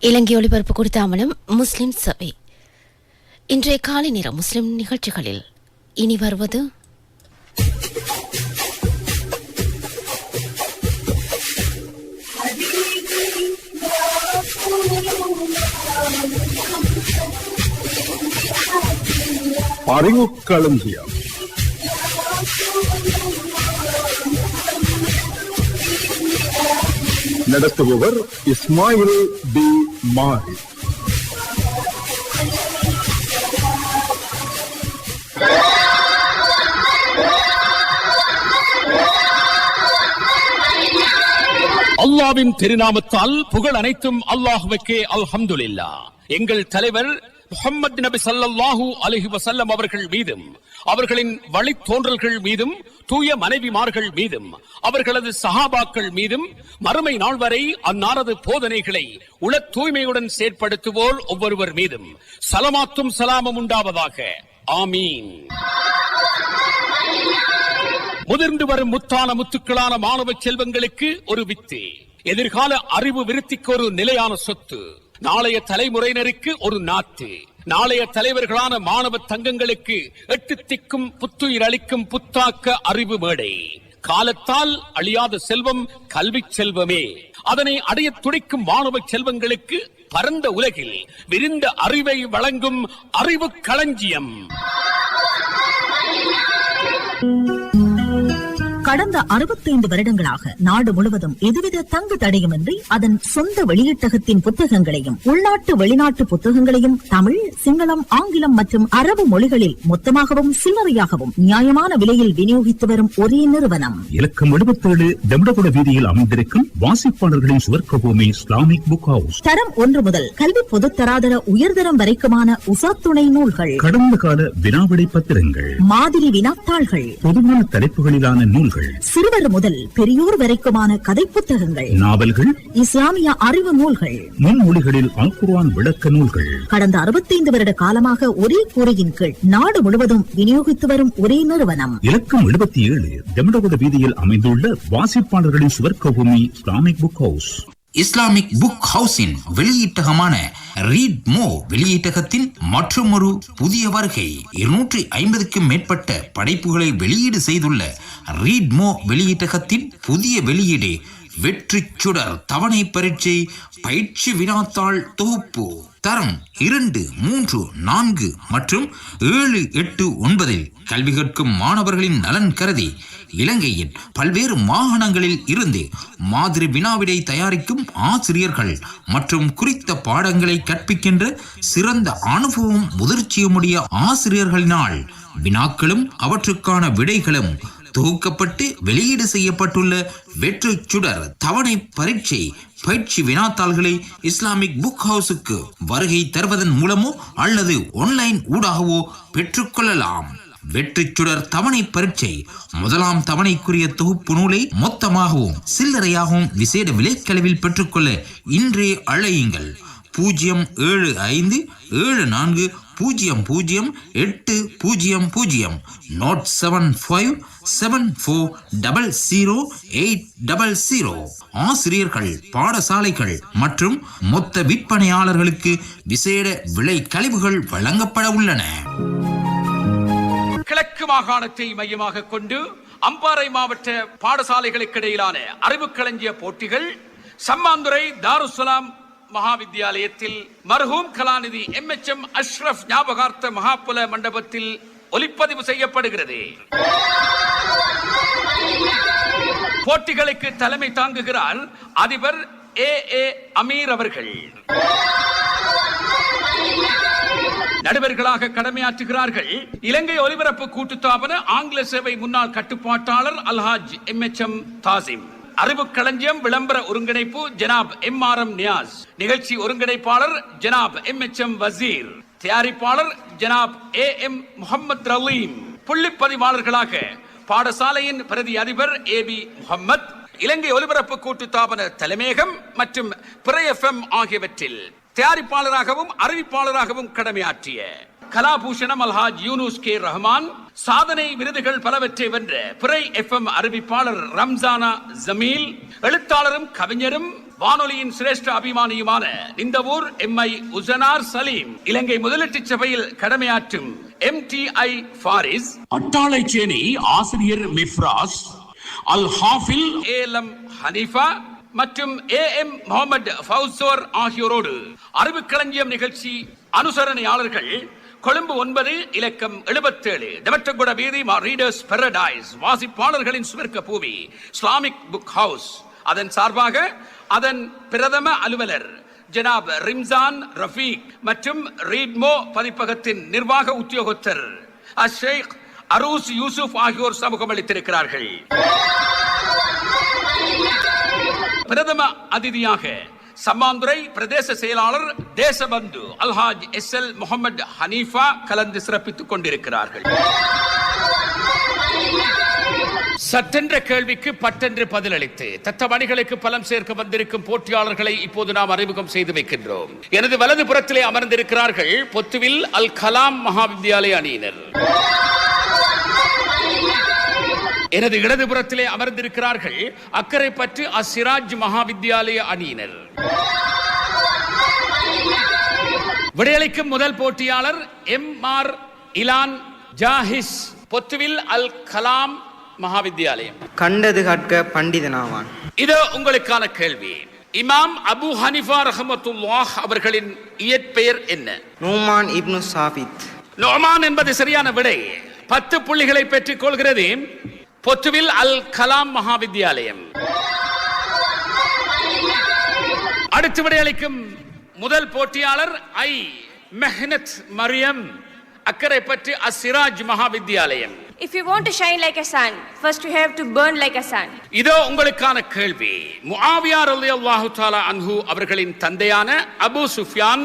இலங்கை ஒளிபரப்பு குறித்த ஆவணம் முஸ்லிம் சபை. இன்றைய காலை நேர முஸ்லிம் நிகழ்ச்சிகளில் இனி வருவது அறிவுக்களஞ்சியம். நடத்துபவர் இஸ்மாயில் பி மாரி. அல்லாவின் திருநாமத்தால் புகழ் அனைத்தும் அல்லாஹ்வுக்கே. அல்ஹம்துலில்லாஹ். எங்கள் தலைவர் முஹம்மது நபி ஸல்லல்லாஹு அலைஹி வஸல்லம் அவர்கள் மீதும் அவர்களின் வழித்தோன்றல்கள் மீதும் தூய மனைவிமார்கள் மீதும் அவர்களது சஹாபாக்கள் மீதும் மறுமை நாள் வரை அன்னாரது போதனைகளை உள தூய்மையுடன் செயற்படுத்துவோர் ஒவ்வொருவர் மீதும் சலமாத்தும் சலாமும் உண்டாவதாக. ஆமீன். முதிர்ந்து வரும் முத்தான முத்துக்களான மாணவ செல்வங்களுக்கு ஒரு வித்து, எதிர்கால அறிவு விருத்திக்கு ஒரு நிலையான சொத்து, நாளைய தலைமுறையினருக்கு ஒரு நாத்து, நாளைய தலைவர்களான மாணவ தங்கங்களுக்கு 8 திக்கும் புத்துயிர் அளிக்கும் புத்தாக்க அறிவு மேடை. காலத்தால் அழியாத செல்வம் கல்வி செல்வமே. அதனை அடைய துடிக்கும் மாணவ செல்வங்களுக்கு பரந்த உலகில் விரிந்த அறிவை வழங்கும் அறிவு களஞ்சியம். கடந்த 65 வருடங்களாக நாடு முழுவதும் எதுவித தங்கு தடையுமின்றி அதன் சொந்த வெளியீட்டகத்தின் புத்தகங்களையும் உள்நாட்டு வெளிநாட்டு புத்தகங்களையும் தமிழ், சிங்களம், ஆங்கிலம் மற்றும் அரபு மொழிகளில் மொத்தமாகவும் சில்லறையாகவும் நியாயமான விலையில் விநியோகித்து வரும் ஒரே நிறுவனம் இலக்கம் 77 டெம்டகுட வீதியில் அமைந்திருக்கும் வாசிப்பாளர்களின் சுவர்க்க பூமி இஸ்லாமிக் புக் ஹவுஸ். தரம் 1 முதல் கல்வி பொதுத்தராதர உயர்தரம் வரைக்குமான உசாத்துணை நூல்கள், கடந்த கால வினாவிடை பத்திரங்கள், மாதிரி வினாத்தாள்கள், பொதுவான தலைப்புகளிலான நூல்கள், சிறுவர் முதல் பெரியோர் வரைக்குமான கதை புத்தகங்கள், நாவல்கள், இஸ்லாமிய அறிவு நூல்கள், முன்மொழிகளில் அல் குர்ஆன் விளக்க நூல்கள். கடந்த 65 வருட காலமாக ஒரே கூரையின் கீழ் நாடு முழுவதும் விநியோகித்து வரும் ஒரே நிறுவனம் இலக்கம் 77 டெம்டகுட வீதியில் அமைந்துள்ள வாசிப்பாளர்களின் சுவர்க்க பூமி Islamic book house. Islamic book ஹவுஸின் வெளியீட்டகமான ரீட் மோ வெளியீட்டகத்தின் மற்றொரு புதிய வருகை. 250க்கும் மேற்பட்ட படைப்புகளை வெளியீடு செய்துள்ள ரீட் மோ வெளியீட்டகத்தின் புதிய வெளியீடு வெற்றி சுடர் தவணை பரீட்சை பயிற்சி வினாத்தாள் தொகுப்பு. தரம் 2, 3, 4 மற்றும் 7, 8, 9 கல்வி கற்கும் மாணவர்களின் நலன் கருதி இலங்கையின் பல்வேறு மாகாணங்களில் இருந்து மாதிரி வினாவிடை தயாரிக்கும் ஆசிரியர்கள் மற்றும் குறித்த பாடங்களை கற்பிக்கின்ற சிறந்த அனுபவம் முதிர்ச்சியுடைய ஆசிரியர்களினால் வினாக்களும் அவற்றுக்கான விடைகளும் தொகுக்கப்பட்டு வெளியீடு செய்யப்பட்டுள்ள வெற்றி சுடர் தவணை பரீட்சை பயிற்சி வினாத்தாள்களை இஸ்லாமிக் புக் ஹவுஸுக்கு வருகை தருவதன் மூலமோ அல்லது ஆன்லைன் ஊடாகவோ பெற்றுக்கொள்ளலாம். வெற்றி சுடர் தவணை பரீட்சை முதலாம் தவணைக்குரிய தொகுப்பு நூலை மொத்தமாகவும் சில்லறையாகவும் விசேட விலைக்களவில் பெற்றுக்கொள்ள இன்றே அழையுங்கள். 075 74 00 800 நோட் 75 74 00 800. ஆசிரியர்கள், பாடசாலைகள் மற்றும் மொத்த விற்பனையாளர்களுக்கு விசேட விலை கழிவுகள் வழங்கப்பட உள்ளன. கிழக்கு மாகாணத்தை மையமாக கொண்டு அம்பாறை மாவட்ட பாடசாலைகளுக்கு இடையிலான அறிவு களஞ்சிய போட்டிகள் சம்மாந்துறை தாருஸ்ஸலாம் மகாவித்யாலயத்தில் மர்ஹூம் கலாநிதி MHM அஷ்ரப் ஞாபகார்த்த மகாபுல மண்டபத்தில் ஒலிப்பதிவு செய்யப்படுகிறது. போட்டிகளுக்கு தலைமை தாங்குகிறார் அதிபர் AA அமீர் அவர்கள். நடுவர்களாக கடமையாற்றுகிறார்கள் இலங்கை ஒலிபரப்பு கூட்டுத்தாபன ஆங்கில சேவை முன்னாள் கட்டுப்பாட்டாளர் அல்ஹாஜ் MHM தாசிம். அறிவு களஞ்சியம் விளம்பர ஒருங்கிணைப்பு ஜனாப் MRM நியாஸ். நிகழ்ச்சி ஒருங்கிணைப்பாளர் ஜனாப் MHM வசீர். தயாரிப்பாளர் ஜனாப் AM முஹம்மத் ரலீம். புள்ளிப்பதிவாளர்களாக பாடசாலையின் பிரதி அதிபர் AB முஹம்மத். இலங்கை ஒலிபரப்பு கூட்டுத்தாபன தலைமையகம் மற்றும் பிற FM ஆகியவற்றில் தயாரிப்பாளராகவும் அறிவிப்பாளராகவும் கடமையாற்றிய கலாபூஷணம் அல்ஹாஜ் யூனுஸ் கே ரஹ்மான். சாதனை விருதுகள் பலவற்றை வென்ற பிறை FM அறிவிப்பாளர் ரம்ஜானா ஜமீல். எழுத்தாளரும் கவிஞரும் வானொலியின் சிரேஷ்ட அபிமானியுமான நிந்தவூர் எம்ஐ உசனார் சலீம், இலங்கை முதலீட்டு சபையில் கடமையாற்றும் MTI ஃபாரிஸ், அட்டாளைச்சேனை ஆசிரியர் மிஃப்ராஸ், அல் ஹாஃபில் ALM ஹனீஃபா மற்றும் AM முகமது ஃபவுசோர் ஆகியோரோடு அறிவுக்களஞ்சியம் நிகழ்ச்சி அனுசரணையாளர்கள் கொழும்பு 9 இலக்கம் 77 டெமட்டகுட வீதி ரீடர்ஸ் பாரடைஸ், வாசிப்பாளர்களின் சுவர்க்க பூமி இஸ்லாமிக் புக் ஹவுஸ். அதன் சார்பாக அதன் பிரதம அலுவலர் ஜனாப் ரிம்சான் ரஃபீக் மற்றும் ரீட்மோ பதிப்பகத்தின் நிர்வாக உத்தியோகத்தர் ஷேக் அரூஸ் யூசுப் ஆகியோர் சமூகம் அளித்திருக்கிறார்கள். பிரதம அதிதியாக சம்மாந்துறை பிரதேச செயலாளர் தேசபந்து அல்ஹாஜ் SL முகமது ஹனீஃபா கலந்து சிறப்பித்துக் கொண்டிருக்கிறார்கள். சட்டென்ற கேள்விக்கு பட்டென்று பதிலளித்து தத்தமணிகளுக்கு பலம் சேர்க்க வந்திருக்கும் போட்டியாளர்களை இப்போது நாம் அறிமுகம் செய்து வைக்கின்றோம். எனது வலது புறத்திலே அமர்ந்திருக்கிறார்கள் பொத்துவில் அல் கலாம் மகாவித்யாலய அணியினர். எனது இடதுபுறத்திலே அமர்ந்திருக்கிறார்கள் அக்கரைப்பற்று அசிராஜ் மகாவித்யாலய அணியினர். விடையளிக்கும் முதல் போட்டியாளர் MR இலான் ஜாஹிஸ், பொத்துவில் அல் கலாம் மகாவித்யாலயம். கண்டது கற்க பண்டிதனாவான். இதோ உங்களுக்கான கேள்வி. இமாம் அபு ஹனிஃபா ரஹமத்துல்லாஹ் அவர்களின் இயற்பெயர் என்ன? நூமான் இப்னு சாபித். நோமான் என்பது சரியான விடை. 10 புள்ளிகளை பெற்றுக் கொள்கிறது பொத்துவில் அல் கலாம் மகாவித்யாலயம். அடுத்து விடையளிக்கும் முதல் போட்டியாளர் மெஹ்னத் Mariam, Akkaraipattu Asiraj மகாவித்யாலயம். If you want to shine like a sun, first you have to burn like a sun. இதோ உங்களுக்கான கேள்வி. முஆவியா ரலியல்லாஹு தஆலா அன்ஹு அவர்களின் தந்தையான அபூ சுஃபியான்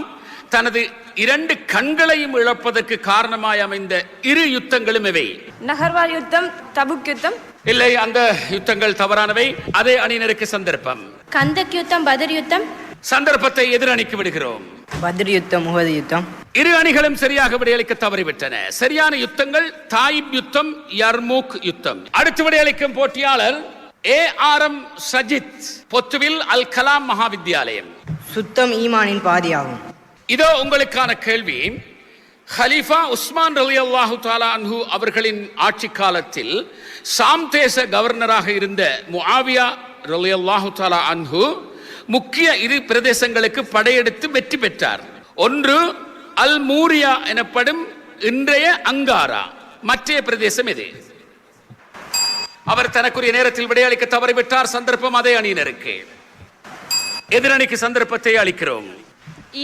தனது 2 கண்களையும் இழப்பதற்கு காரணமாய் அமைந்த 2 யுத்தங்களும் இவை. நஹர்வார் யுத்தம், தபுக் யுத்தம். இல்லை, அந்த யுத்தங்கள் தவறானவை. அதே அணியினருக்கு சந்தர்ப்பம். கந்தக் யுத்தம், பத்ர் யுத்தம். சந்தர்ப்பத்தை எதிரணிக்கு விடுகிறோம். பத்ர் யுத்தம், உஹது யுத்தம். 2 அணிகளும் சரியாக விடையளிக்க தவறிவிட்டன. சரியான யுத்தங்கள் தாயிப் யுத்தம், யர்மூக் யுத்தம். அடுத்து விடையளிக்கும் போட்டியாளர் ARM சஜித், பொத்துவில் அல் கலாம் மகாவித்யாலயம். சுத்தம் ஈமானின் பாதியாகும். இதோ உங்களுக்கான கேள்வி. ஹலீஃபா உஸ்மான் ரலியல்லாஹு தஆலா அன்ஹு அவர்களின் ஆட்சி காலத்தில் சாம் தேச கவர்னராக இருந்த முஆவியா ரலியல்லாஹு தஆலா அன்ஹு முக்கிய 2 பிரதேசங்களுக்கு படையெடுத்து வெற்றி பெற்றார். ஒன்று அல் மூரியா எனப்படும் இன்றைய அங்காரா. மற்ற பிரதேசம் எது? அவர் தனக்குரிய நேரத்தில் விடையளிக்க தவறிவிட்டார். சந்தர்ப்பம் அதே அணியினருக்கு. எதிரணிக்கு சந்தர்ப்பத்தை அளிக்கிறோம்.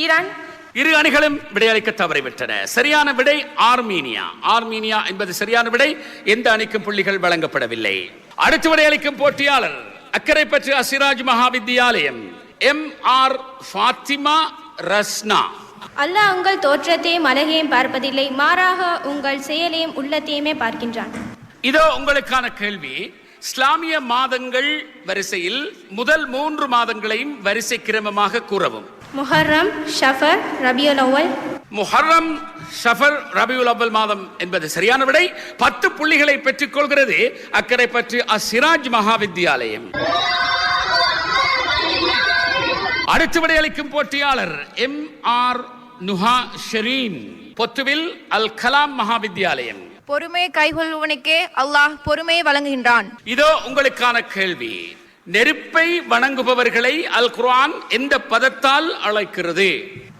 ஈரான். 2 அணிகளும் விடையளிக்க தவறிவிட்டன. சரியான விடை ஆர்மீனியா. ஆர்மீனியா என்பது சரியான விடை. எந்த அணிக்கும் புள்ளிகள் வழங்கப்படவில்லை. அடுத்து விடையளிக்கும் போட்டியாளர் அக்கரைப்பற்று அசிராஜ் மகாவித்யாலயம் MR ஃபாத்திமா ரஸ்னா. அல்லாஹ் உங்கள் தோற்றத்தையும் அழகையும் பார்ப்பதில்லை, மாறாக உங்கள் செயலையும் உள்ளத்தையுமே பார்க்கின்றான். இதோ உங்களுக்கான கேள்வி. இஸ்லாமிய மாதங்கள் வரிசையில் முதல் 3 மாதங்களையும் வரிசை கிரமமாக கூறவும். முஹர்ரம், ஷஃபர், ரபியுல் அவ்வல். முஹர்ரம், ஷஃபர், ரபியுல் அவ்வல் மாதம் என்பது சரியான விடை. 10 புள்ளிகளை பெற்றுக் கொள்கிறது அக்கரைப்பற்று அசிராஜ் மகாவித்யாலயம். அடுத்து விடையளிக்கும் போட்டியாளர் MR நுஹா ஷெரீன், பொத்துவில் அல் கலாம் மகாவித்யாலயம். பொறுமையை கைகொள்வனுக்கே அல்லாஹ் பொறுமையை வழங்குகின்றான். இதோ உங்களுக்கான கேள்வி. நெருப்பை வணங்குபவர்களை அல் குர்ஆன் எந்த பதத்தால் அழைக்கிறது?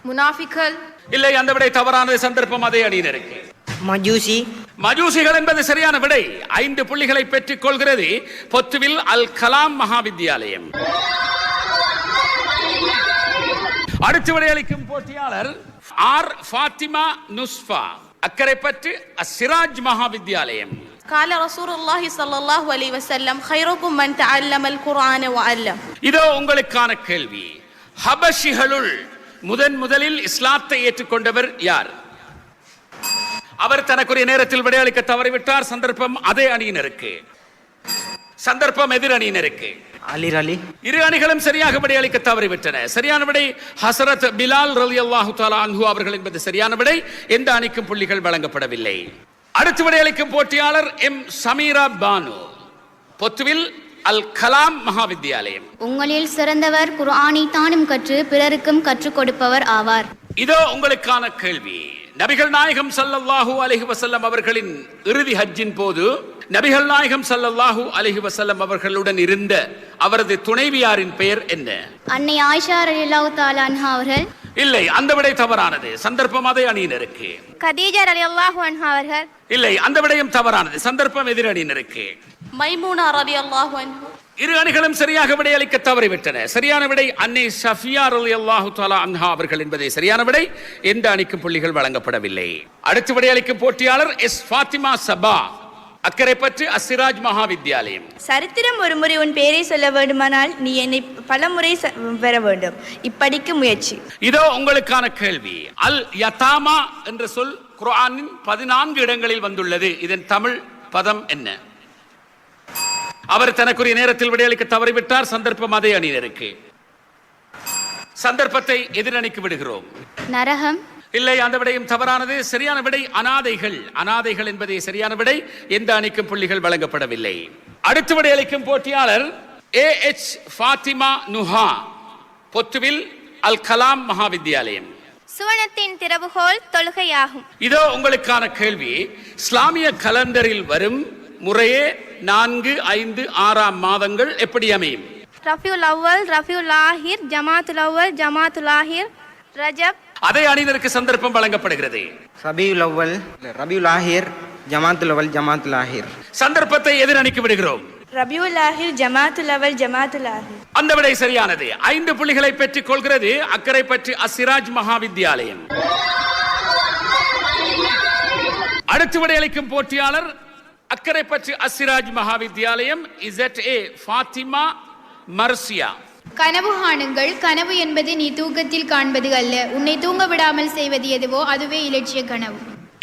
முனாஃபிக்கள். இல்லை, அந்த விடை தவறானது. சந்தர்ப்பம் அதே அணியினருக்கு. மஜூசி. மஜூசிகள் என்பது சரியான விடை. 5 புள்ளிகளை பெற்றுக் கொள்கிறது பொத்துவில் அல் கலாம் மகாவித்யாலயம். அடுத்து விடையளிக்கும் போட்டியாளர் ஃபாத்திமா நுஸ்ஃபா, அக்கரைப்பற்று அசிராஜ் மகாவித்யாலயம். قال رسول الله صلى الله عليه وسلم خيركم من تعلم القرآن وعلم. இதோ உங்களுக்கான கேள்வி. ஹபஷிகளுள் முதலில் இஸ்லாத்தை ஏற்றுக்கொண்டவர் யார்? அவர் தனக்குரிய நேரத்தில் விடையளிக்க தவறிவிட்டார். சந்தர்ப்பம் அதே அணியினருக்கு. சந்தர்ப்பம் எதிர் அணியினருக்கு. அலி அலி. 2 அணிகளும் சரியாக விடையளிக்க தவறிவிட்டன. சரியான விடை ஹசரத் பிலால் ரலியல்லாஹு தஆலா அன்ஹு அவர்கள் என்பது சரியான விடை. எந்த அணிக்கும் புள்ளிகள் வழங்கப்படவில்லை. அடுத்து விடையளிக்கும் போட்டியாளர் M சமீரா பானு, பொத்துவில் அல் கலாம் மகாவித்யாலயம். உங்களில் சிறந்தவர் குர்ஆனை தானும் கற்று பிறருக்கும் கற்றுக் கொடுப்பவர் ஆவார். இதோ உங்களுக்கான கேள்வி. நபிகள் நாயகம் ஸல்லல்லாஹு அலைஹி வஸல்லம் அவர்களின் இறுதி ஹஜ்ஜின் போது நபிகள் நாயகம் ஸல்லல்லாஹு அலைஹி வஸல்லம் அவர்களுடன் இருந்த அவரது துணைவியாரின் பெயர் என்ன? அன்னை ஆயிஷா ரலியல்லாஹு தஆலா அன்ஹா அவர்கள். இல்லை, அந்த விடை தவறானது. சந்தர்ப்பம் அதே அணியினருக்கு. கதீஜா ரலியல்லாஹு அன்ஹா அவர்கள். இல்லை, அந்த விடயம் தவறானது. சந்தர்ப்பம் எதிர் அணியினருக்கு. மைமூனா ரலியல்லாஹு அன்ஹு. இரு அணிகளும் சரியாக விடையளிக்க தவறிவிட்டன. சரியான விடை அன்னை ஷஃபியா ரலியல்லாஹு தஆலா அன்ஹா அவர்கள் என்பதே சரியான விடை. எந்த அணிக்கும் புள்ளிகள் வழங்கப்படவில்லை. அடுத்து விடையளிக்கும் போட்டியாளர் எஸ் ஃபாத்திமா சபா, அக்கரைப்பற்று அஸ்ஸிராஜ் மகாவித்யாலயம். சரித்திரம் ஒரு முறை உன் பெயரை சொல்ல வேண்டுமானால் நீ என்னை பல முறை பெற வேண்டும். இப்படிக்கு முயற்சி. இதோ உங்களுக்கான கேள்வி. அல் யதாமா என்ற சொல் குர்ஆனின் 14 இடங்களில் வந்துள்ளது. இதன் தமிழ் பதம் என்ன? அவர் தனக்குரிய நேரத்தில் விடையளிக்க தவறிவிட்டார். சந்தர்ப்பம் அதே அணியினருக்கு. சந்தர்ப்பத்தை எதிரணிக்கு விடுகிறோம். நரகம். இல்லை, அந்த விடையும் தவறானது. சரியான விடை அனாதைகள். அனாதைகள் என்பதே சரியான விடை. எந்த அணிக்கும் புள்ளிகள் வழங்கப்படவில்லை. அடுத்து விடையளிக்கும் போட்டியாளர் AH ஃபாத்திமா நுஹா, பொத்துவில் அல் கலாம் மகாவித்யாலயம். சுவனத்தின் திறவுகோல் தொழுகையாகும். இதோ உங்களுக்கான கேள்வி. இஸ்லாமிய கலண்டரில் வரும் முறையே 4, 5, 6 மாதங்கள் எப்படி அமையும்? ரஃபியுல் அவ்வல், ரஃபியுல் ஆஹிர், ஜமாத்துல் அவ்வல், ஜமாத்துல் ஆஹிர், ரஜப். அதே அணியினருக்கு சந்தர்ப்பம் வழங்கப்படுகிறது. ரபியுல் அவ்வல், ரபியுல் ஆஹிர், ஜமாத்துல் அவ்வல், ஜமாத்துல் ஆஹிர். சந்தர்ப்பத்தை எதிர் அணிக்கு விடுகிறோம். ரபியுல் ஆஹிர், ஜமாத்துல் அவ்வல், ஜமாத்துல் ஆஹிர். அந்த விடை சரியானது. 5 புள்ளிகளை பெற்றுக் கொள்கிறது அக்கரைப்பற்று அஸ்ஸிராஜ் மகாவித்யாலயம். அடுத்து விடையளிக்கும் போட்டியாளர் அக்கரைப்பற்று அஸ்ஸிராஜ் மகாவித்யாலயம் ZA ஃபாத்திமா மர்சியா. கனவு காணுங்கள். கனவு என்பது நீ தூக்கத்தில் காண்பது அல்ல. உன்னை தூங்க விடாமல் செய்வது எதுவோ அதுவே இலட்சிய கனவு.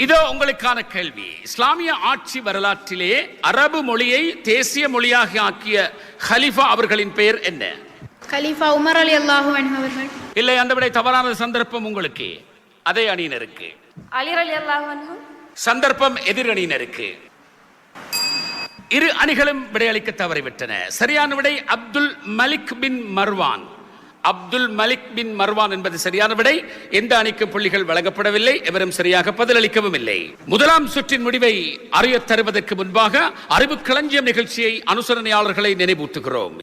இதோ உங்களுக்கான கேள்வி. இஸ்லாமிய ஆட்சி வரலாற்றிலே அரபு மொழியை தேசிய மொழியாக ஆக்கிய ஹலிஃபா அவர்களின் பெயர் என்ன? கலீஃபா உமர் ரலியல்லாஹு அன்ஹு அவர்கள். இல்லை, அந்த விடை தவறான. சந்தர்ப்பம் உங்களுக்கு. அதே அணியினருக்கு. அலி ரலியல்லாஹு அன்ஹு. சந்தர்ப்பம் எதிர் அணியினருக்கு. இரு அணிகளும் விடையளிக்க தவறிவிட்டன. சரியான விடை அப்துல் மலிக் பின் மர்வான். அப்துல் மலிக் பின் மர்வான் என்பது சரியான விடை. எந்த அணிக்கு புள்ளிகள் வழங்கப்படவில்லை. எவரும் சரியாக பதிலளிக்கவும் இல்லை. முதலாம் சுற்றின் முடிவை அறியத் தருவதற்கு முன்பாக அறிவு களஞ்சியம் நிகழ்ச்சியை அனுசரணையாளர்களை நினைவூட்டுகிறோம்.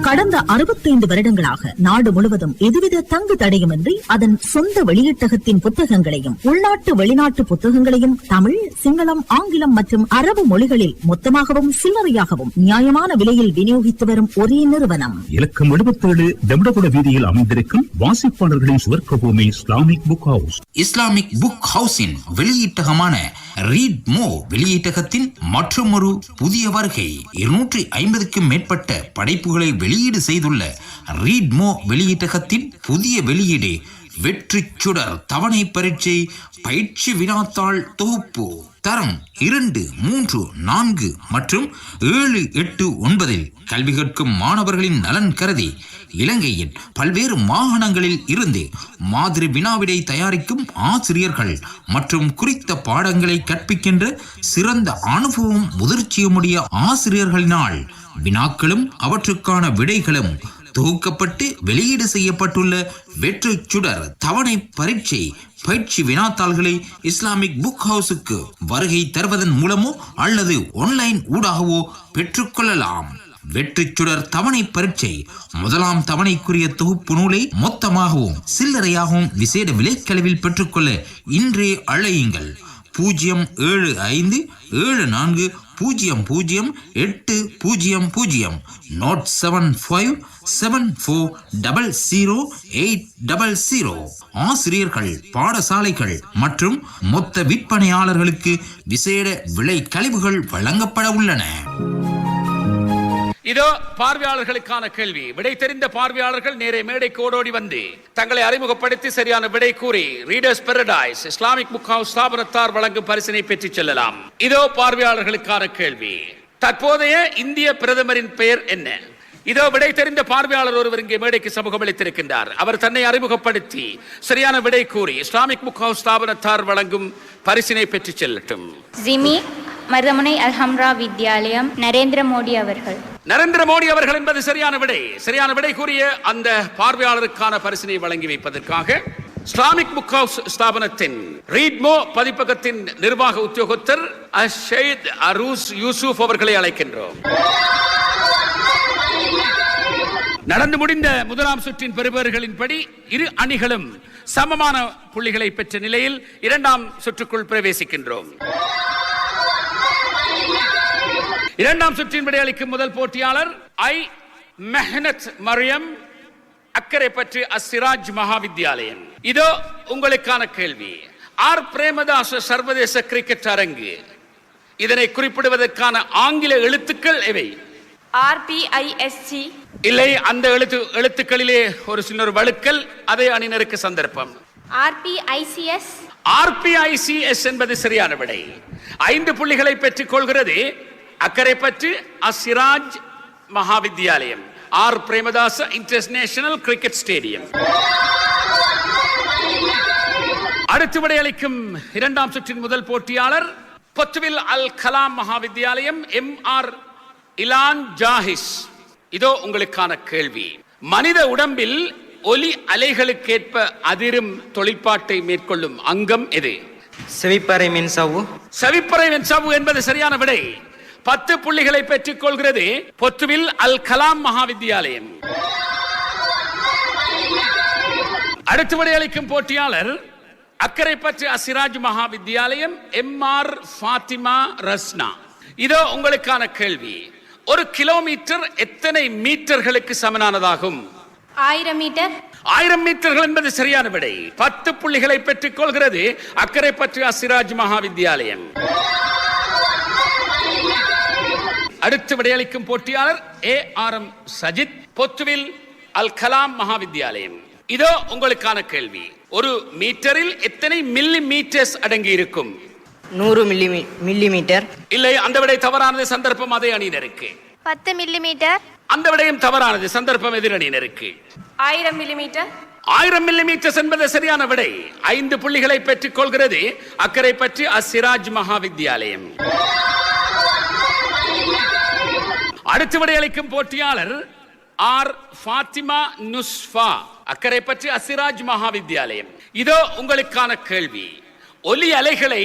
கடந்த 65 வருடங்களாக நாடு முழுவதும் எதுவித தங்கு தடையுமின்றி அதன் சொந்த வெளியீட்டகத்தின் புத்தகங்களையும் உள்நாட்டு வெளிநாட்டு புத்தகங்களையும் தமிழ், சிங்களம், ஆங்கிலம் மற்றும் அரபு மொழிகளில் மொத்தமாகவும் சில்லறையாகவும் நியாயமான விலையில் விநியோகித்து வரும் ஒரே நிறுவனம் இலக்கம் 77 தெம்டகுட வீதியில் அமைந்திருக்கும் வாசிப்பாளர்களின் சுவர்க்க பூமி Islamic book house. Islamic book ஹவுஸின் வெளியீட்டகமான ரீட் மோ வெளியீட்டகத்தின் மற்றொரு புதிய வருகை. 250க்கும் மேற்பட்ட படைப்புகளை வெளியீடு செய்துள்ள ரீட் மோ வெளியீட்டகத்தின் புதிய வெளியீடு வெற்றி சுடர் தவணை பரீட்சை பயிற்சி வினாத்தாள் தொகுப்பு. தரம் 2, 3, 4 மற்றும் 7, 8, 9 கல்வி கற்கும் மாணவர்களின் நலன் கருதி இலங்கையின் பல்வேறு மாகாணங்களில் இருந்து மாதிரி வினாவிடை தயாரிக்கும் ஆசிரியர்கள் மற்றும் குறித்த பாடங்களை கற்பிக்கின்ற சிறந்த அனுபவம் முதிர்ச்சியுடைய ஆசிரியர்களினால் வினாக்களும் அவற்றுக்கான விடைகளும் தொகுக்கப்பட்டு வெளியீடு செய்யப்பட்டுள்ள வெற்றி சுடர் தவணை பரீட்சை பயிற்சி வினாத்தாள்களை இஸ்லாமிக் புக் ஹவுஸுக்கு வருகை தருவதன் மூலமோ அல்லது ஆன்லைன் ஊடாகவோ பெற்றுக்கொள்ளலாம். வெற்றி சுடர் தவணை பரீட்சை முதலாம் தவணைக்குரிய தொகுப்பு நூலை மொத்தமாகவும் சில்லறையாகவும் விசேட விலைக்கழிவில் பெற்றுக்கொள்ள இன்றே அழையுங்கள். 07574008000 நோட் 7574000800. ஆசிரியர்கள், பாடசாலைகள் மற்றும் மொத்த விற்பனையாளர்களுக்கு விசேட விலை கழிவுகள் வழங்கப்பட உள்ளன. இதோ பார்வையாளர்களுக்கான கேள்வி. விடை தெரிந்த பார்வையாளர்கள் நேரே மேடைக்கு ஓடோடி வந்து தங்களை அறிமுகப்படுத்தி சரியான விடை கூறி readers paradise Islamic book house ஸ்தாபனத்தார் வழங்கும் பரிசினை பெற்றுச் செல்லலாம். இதோ பார்வையாளர்களுக்கான கேள்வி. தற்போதைய இந்திய பிரதமரின் பெயர் என்ன? இதோ விடை தெரிந்த பார்வையாளர் ஒருவர் இங்கே மேடைக்கு சமூகம் அளித்திருக்கின்றார். அவர் தன்னை அறிமுகப்படுத்தி சரியான விடை கூறி இஸ்லாமிக் புக் ஹவுஸ் ஸ்தாபனத்தார் வழங்கும் பரிசினை பெற்றுச் செல்லட்டும். ஜிமி மருதமுனை அல்ஹம்ரா வித்யாலயம், நரேந்திர மோடி அவர்கள். நரேந்திர மோடி அவர்கள் என்பது சரியான விடை. சரியான விடை கூறிய அந்த பார்வையாளருக்கான பரிசினை வழங்கி வைப்பதற்காக இஸ்லாமிக் புக் ஹவுஸ் ஸ்தாபனத்தின் ரீட்மோ பதிப்பகத்தின் நிர்வாக உத்தியோகத்தர் ஷெய்த் அரூஸ் யூசுப் அவர்களை அழைக்கின்றோம். நடந்து முடிந்த முதலாம் சுற்றின் பெறுபவர்களின்படி இரு அணிகளும் சமமான புள்ளிகளை பெற்ற நிலையில் இரண்டாம் சுற்றுக்குள் பிரவேசிக்கின்றோம். இரண்டாம் சுற்றின் விடையளிக்கும் முதல் போட்டியாளர் மெஹனத் மரியம், அக்கரைப்பற்று அசிராஜ் மகாவித்யாலயம். இதோ உங்களுக்கான கேள்வி. ஆர் பிரேமதாச சர்வதேச கிரிக்கெட் அரங்கு, இதனை குறிப்பிடுவதற்கான ஆங்கில எழுத்துக்கள் எவை? RPISC. இல்லை, அந்த எழுத்துக்களிலே ஒரு சின்ன வழுக்கல், அதே அணியினருக்கு சந்தர்ப்பம். RPICS. RPICS என்பது சரியான விடை. 5 புள்ளிகளை பெற்றுக் கொள்கிறது Akkaraipattu Asiraj Mahavidyalayam, R Premadasa international cricket stadium. அடுத்து விடையளிக்கும் இரண்டாம் சுற்றின் முதல் போட்டியாளர் பொத்துவில் அல் கலாம் மகாவித்யாலயம், MR இலான் ஜாஹிஸ். இதோ உங்களுக்கான கேள்வி. மனித உடம்பில் ஒலி அலைகளுக்கேற்ப அதிரும் தொழிற்பாட்டை மேற்கொள்ளும் அங்கம் எது? செவிப்பறை மின்சவ்வு. செவிப்பறை மின்சவ்வு என்பது சரியான விடை. 10 புள்ளிகளை பெற்றுக் கொள்கிறது பொத்துவில் அல் கலாம் மகாவித்யாலயம். அடுத்து விடையளிக்கும் போட்டியாளர் அக்கரைப்பற்று அசிராஜ் மகாவித்யாலயம், MR ஃபாத்திமா ரஸ்னா. இதோ உங்களுக்கான கேள்வி. ஒரு கிலோமீட்டர் எத்தனை மீட்டர்களுக்கு சமனானதாகும்? 1000 மீட்டர். 1000 மீட்டர்கள் என்பது சரியான விடை. 10 புள்ளிகளை பெற்றுக் கொள்கிறது அக்கரைப்பற்று அசிராஜ் மகாவித்யாலயம். அடுத்து விடையளிக்கும் போட்டியாளர் ARM சஜித், பொத்துவில் அல் கலாம் மகாவித்யாலயம். இதோ உங்களுக்கான கேள்வி. ஒரு மீட்டரில் எத்தனை மில்லி மீட்டர்ஸ் அடங்கி இருக்கும்? 100 மில்லிமீட்டர். இல்லை, அந்த விடை தவறானது. சந்தர்ப்பம் அதே அணியினருக்கு. 10 மில்லிமீட்டர். அந்த விடயம் தவறானது. சந்தர்ப்பம் எதிர் அணியினருக்கு. 1000 மில்லிமீட்டர். 1000 மில்லிமீட்டர் என்பது சரியான விடை. 5 புள்ளிகளை பெற்றுக் கொள்கிறது அக்கரைப்பற்று அசிராஜ் மகாவித்யாலயம். அடுத்து விடையளிக்கும் போட்டியாளர் ஆர் ஃபாத்திமா நுஸ்ஃபா, அக்கரைப்பற்று அசிராஜ் மகாவித்யாலயம். இதோ உங்களுக்கான கேள்வி. ஒலி அலைகளை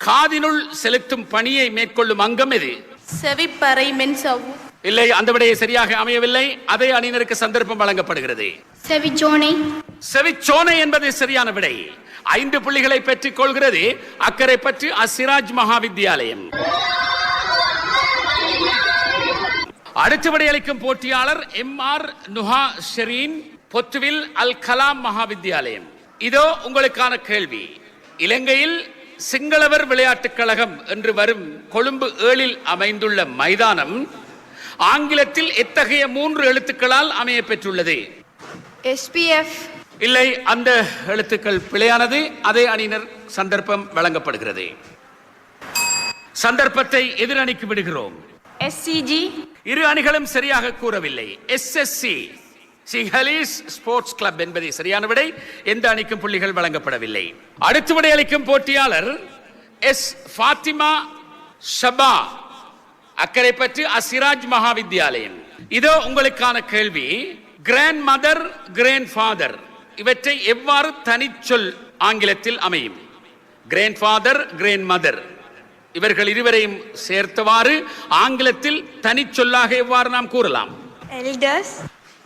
காதினுள் செலுத்தும் பணியை மேற்கொள்ளும் அங்கம் எது? செவிப்பறை மின்சவ்வு. இல்லை, அந்த விடையை சரியாக அமையவில்லை. அதே அணியினருக்கு சந்தர்ப்பம் வழங்கப்படுகிறது. செவிச்சோனை. செவிச்சோனை என்பது சரியான விடை. 5 புள்ளிகளை பெற்றுக் கொள்கிறது அக்கரைப்பற்று அசிராஜ் மகாவித்யாலயம். அடுத்து விடையளிக்கும் போட்டியாளர் MR நுஹா ஷெரீன், பொத்துவில் அல் கலாம் மகாவித்யாலயம். இதோ உங்களுக்கான கேள்வி. இலங்கையில் சிங்களவர் விளையாட்டுக் கழகம் என்று வரும் கொழும்பு 7 அமைந்துள்ள மைதானம் ஆங்கிலத்தில் எத்தகைய 3 எழுத்துக்களால் அமைய பெற்றுள்ளது? SPF. இல்லை, அந்த எழுத்துக்கள் பிழையானது. அதே அணியினர் சந்தர்ப்பம் வழங்கப்படுகிறது. சந்தர்ப்பத்தை எதிரணிக்கு விடுகிறோம். SCG. இரு அணிகளும் சரியாக கூறவில்லை. SSC சிஹலீஸ் ஸ்போர்ட்ஸ் கிளப் என்பது சரியான விடை. எந்த அணிக்கும் புள்ளிகள் வழங்கப்படவில்லை. அடுத்து விடையளிக்கும் போட்டியாளர் எஸ் ஃபாத்திமா ஷபா, அக்கரைப்பற்று அசிராஜ் மகாவித்யாலயம். இதோ உங்களுக்கான கேள்வி. கிராண்ட் மதர், கிராண்ட் ஃபாதர் இவற்றை எவ்வாறு தனிச்சொல் ஆங்கிலத்தில் அமையும்? கிராண்ட் ஃபாதர், கிராண்ட் மதர் இவர்கள் இருவரையும் சேர்த்தவாறு ஆங்கிலத்தில் தனிச்சொல்லாக எவ்வாறு நாம் கூறலாம்? எல்டர்ஸ்.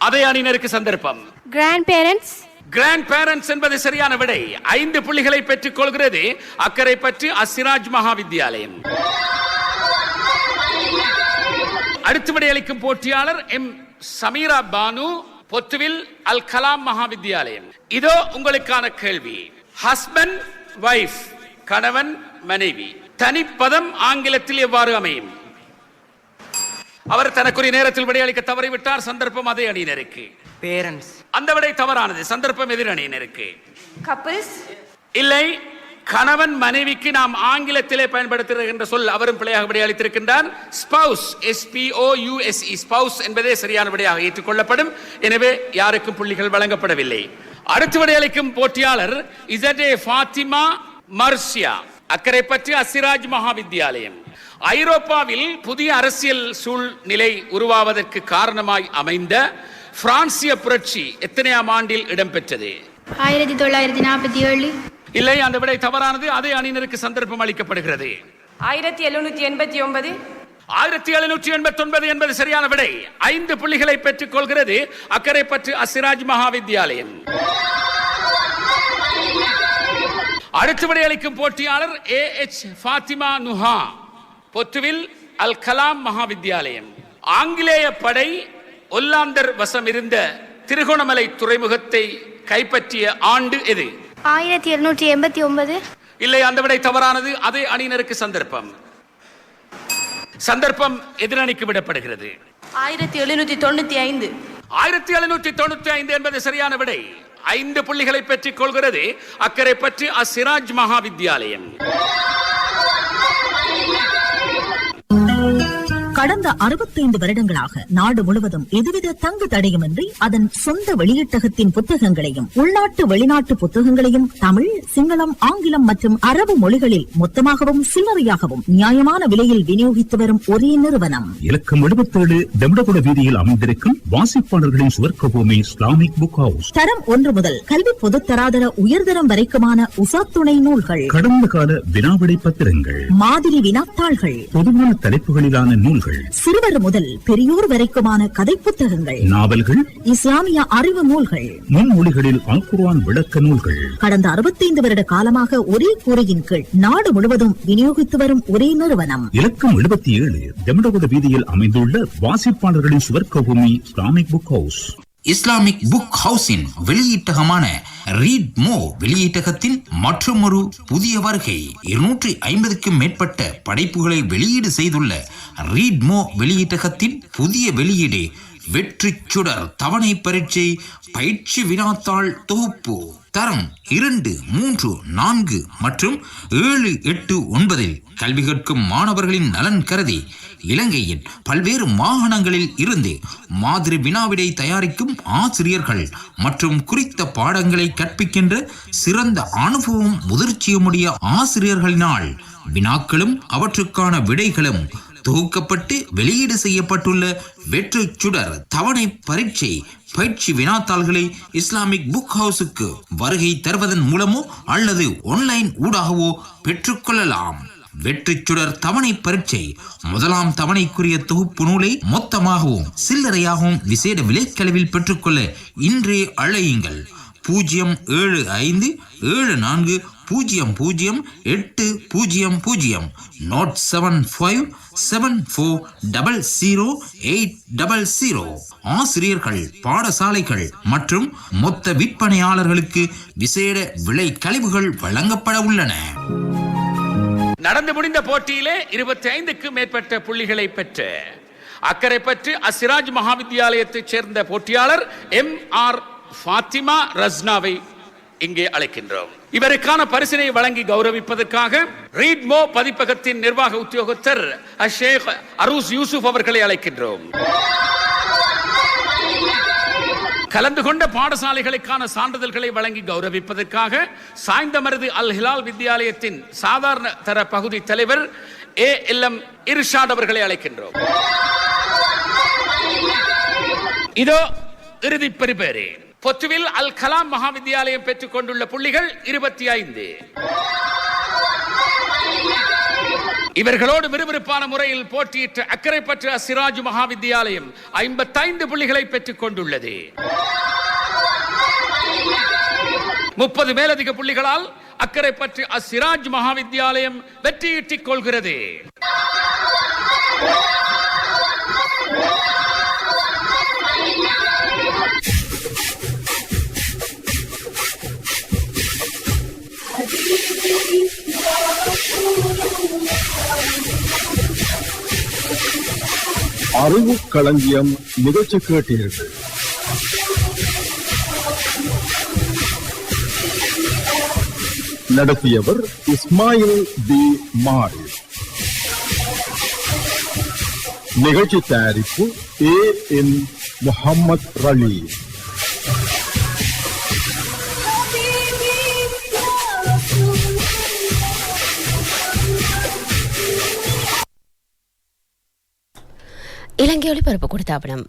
அதே அணியினருக்கு சந்தர்ப்பம். Grand parents. கிராண்ட் பேரண்ட்ஸ் என்பது சரியான விடை. 5 புள்ளிகளை பெற்றுக் கொள்கிறது அக்கரைப்பற்று அசிராஜ் மகாவித்யாலயம். அடுத்து விடையளிக்கும் போட்டியாளர் எம் சமீரா பானு, பொத்துவில் அல் கலாம் மகாவித்யாலயம். இதோ உங்களுக்கான கேள்வி. ஹஸ்பண்ட், வைஃப் கணவன் மனைவி தனிப்பதம் ஆங்கிலத்தில் எவ்வாறு அமையும்? அவர் தனக்குரிய நேரத்தில் விடையளிக்க தவறிவிட்டார். சந்தர்ப்பம் அதே அணியினருக்கு. பேரண்ட்ஸ். அந்த விடை தவறானது. சந்தர்ப்பம் எதிர் அணியினருக்கு. கப்பிள்ஸ். இல்லை, கணவன் மனைவிக்கு நாம் ஆங்கிலத்திலே பயன்படுத்துகின்ற சொல் அவரும் பிழையாக விடையளித்திருக்கின்றார். ஸ்பவுஸ், SPOUSE ஸ்பவுஸ் என்பதே சரியான விடையாக ஏற்றுக்கொள்ளப்படும். எனவே யாருக்கும் புள்ளிகள் வழங்கப்படவில்லை. அடுத்து விடையளிக்கும் போட்டியாளர் இசடே ஃபாத்திமா மர்சியா, அக்கரைப்பற்று அசிராஜ் மகாவித்யாலயம். ஐரோப்பாவில் புதிய அரசியல் சூழ்நிலை உருவாவதற்கு காரணமாய் அமைந்த பிரான்சிய புரட்சி எத்தனையாம் ஆண்டில் இடம்பெற்றது? 1947. இல்லை, அந்த விடை தவறானது. அதே அணியினருக்கு சந்தர்ப்பம் அளிக்கப்படுகிறது. 1789. 1789 என்பது சரியான விடை. 5 புள்ளிகளை பெற்றுக் கொள்கிறது அக்கரைப்பற்று அசிராஜ் மகாவித்யாலயம். அடுத்த விடை அளிக்கும் போட்டியாளர் AH ஃபாத்திமா நுஹா, பொத்துவில் அல் கலாம் மகாவித்யாலயம். ஆங்கிலேய படை ஒல்லாந்தர் வசம் இருந்த திருகோணமலை துறைமுகத்தை கைப்பற்றிய ஆண்டு எது? 1789. இல்லை, அந்த விடை தவறானது. அதே அணியினருக்கு சந்தர்ப்பம் எதிரணிக்கு விடப்படுகிறது. 1795. 1795 என்பது சரியான விடை. 5 புள்ளிகளை பெற்றுக் கொள்கிறது அக்கரைப்பற்று அசிராஜ் மகாவித்யாலயம். கடந்த 65 வருடங்களாக நாடு முழுவதும் எதுவித தங்கு தடையுமின்றி அதன் சொந்த வெளியீட்டகத்தின் புத்தகங்களையும் உள்நாட்டு வெளிநாட்டு புத்தகங்களையும் தமிழ், சிங்களம், ஆங்கிலம் மற்றும் அரபு மொழிகளில் மொத்தமாகவும் சில்லறையாகவும் நியாயமான விலையில் விநியோகித்து வரும் ஒரே நிறுவனம் இலக்கம் 77 தெம்டகுட வீதியில் அமைந்திருக்கும் வாசிப்பாளர்களின் சுவர்க்கபூமி இஸ்லாமிக் புக் ஹவுஸ். தரம் 1 முதல் கல்வி பொதுத்தராதர உயர்தரம் வரைக்குமான உசாத்துணை நூல்கள், கடந்த கால வினாவிடை பத்திரங்கள், மாதிரி வினாத்தாள்கள், பொதுவான தலைப்புகளிலான நூல்கள், சிறுவர் முதல் பெரியோர் வரைக்குமான கதை புத்தகங்கள், நாவல்கள், இஸ்லாமிய அறிவு நூல்கள், முன்மொழிகளில் அல் குர்ஆன் விளக்க நூல்கள். கடந்த 65 வருட காலமாக ஒரே கூரையின் கீழ் நாடு முழுவதும் விநியோகித்து வரும் ஒரே நிறுவனம் இலக்கம் 77 தெம்டகுட வீதியில் அமைந்துள்ள வாசிப்பாளர்களின் சுவர்க்கபூமி Islamic book house. Islamic book ஹவுஸின் வெளியீட்டகமான ரீட் மோ வெளியீட்டகத்தின் மற்றொரு புதிய வருகை. 250க்கும் மேற்பட்ட படைப்புகளை வெளியீடு செய்துள்ள ரீட் மோ வெளியீட்டகத்தின் புதிய வெளியீடு வெற்றி சுடர் தவணை பரீட்சை பயிற்சி வினாத்தாள் தொகுப்பு. தரம் 2, 3, 4 மற்றும் 7, 8, 9 கல்வி கற்கும் மாணவர்களின் நலன் கருதி இலங்கையின் பல்வேறு மாகாணங்களில் இருந்து மாதிரி வினாவிடை தயாரிக்கும் ஆசிரியர்கள் மற்றும் குறித்த பாடங்களை கற்பிக்கின்ற சிறந்த அனுபவம் முதிர்ச்சியுடைய ஆசிரியர்களினால் வினாக்களும் அவற்றுக்கான விடைகளும் தொகுக்கப்பட்டு வெளியீடு செய்யப்பட்டுள்ள வெற்றி சுடர் தவணை பரீட்சை பயிற்சி வினாத்தாள்களை இஸ்லாமிக் புக் ஹவுஸுக்கு வருகை தருவதன் மூலமோ அல்லது ஆன்லைன் ஊடாகவோ பெற்றுக்கொள்ளலாம். வெற்றி சுடர் தவணை பரீட்சை முதலாம் தவணைக்குரிய தொகுப்பு நூலை மொத்தமாகவும் சில்லறையாகவும் விசேட விலைக்களவில் பெற்றுக்கொள்ள இன்றே அழையுங்கள். 07574008000 நோட் 7574000800. ஆசிரியர்கள், பாடசாலைகள் மற்றும் மொத்த விற்பனையாளர்களுக்கு விசேட விலை கழிவுகள் வழங்கப்பட உள்ளன. நடந்து முடிந்த போட்டியிலே 25க்கும் மேற்பட்ட புள்ளிகளை பெற்ற அக்கரைப்பற்று அசிராஜ் மகாவித்யாலயத்தைச் சேர்ந்த போட்டியாளர் MR ஃபாத்திமா ரஸ்னாவை இங்கே அழைக்கின்றோம். இவருக்கான பரிசினை வழங்கி கௌரவிப்பதற்காக ரீட் மோ பதிப்பகத்தின் நிர்வாக உத்தியோகத்தர் ஷேக் அரூஸ் யூசுப் அவர்களை அழைக்கின்றோம். கலந்து கொண்ட பாடசாலைகளுக்கான சான்றிதழ்களை வழங்கி கௌரவிப்பதற்காக சாய்ந்தமருது அல் ஹிலால் வித்யாலயத்தின் சாதாரண தர பகுதி தலைவர் ALM இர்ஷாத் அவர்களை அழைக்கின்றோம். இதோ இறுதி பெறுபேறு. பொத்துவில் அல் கலாம் மகாவித்யாலயம் பெற்றுக் கொண்டுள்ள புள்ளிகள் 25. இவர்களோடு விறுவிறுப்பான முறையில் போட்டியிட்ட அக்கரைப்பற்று அசிராஜ் மகாவித்யாலயம் 55 புள்ளிகளை பெற்றுக் கொண்டுள்ளது. 30 மேலதிக புள்ளிகளால் அக்கரைப்பற்று அசிராஜ் மகாவித்யாலயம் வெற்றியீட்டிக் கொள்கிறது. அறிவு களஞ்சியம் நிகழ்ச்சி கேட்டீர்கள். நடத்தியவர் இஸ்மாயில் பி மாரி. நிகழ்ச்சி தயாரிப்பு AN முஹம்மத் ரலி. இலங்கை ஒலிபரப்பு கூட்டுத்தாபனம்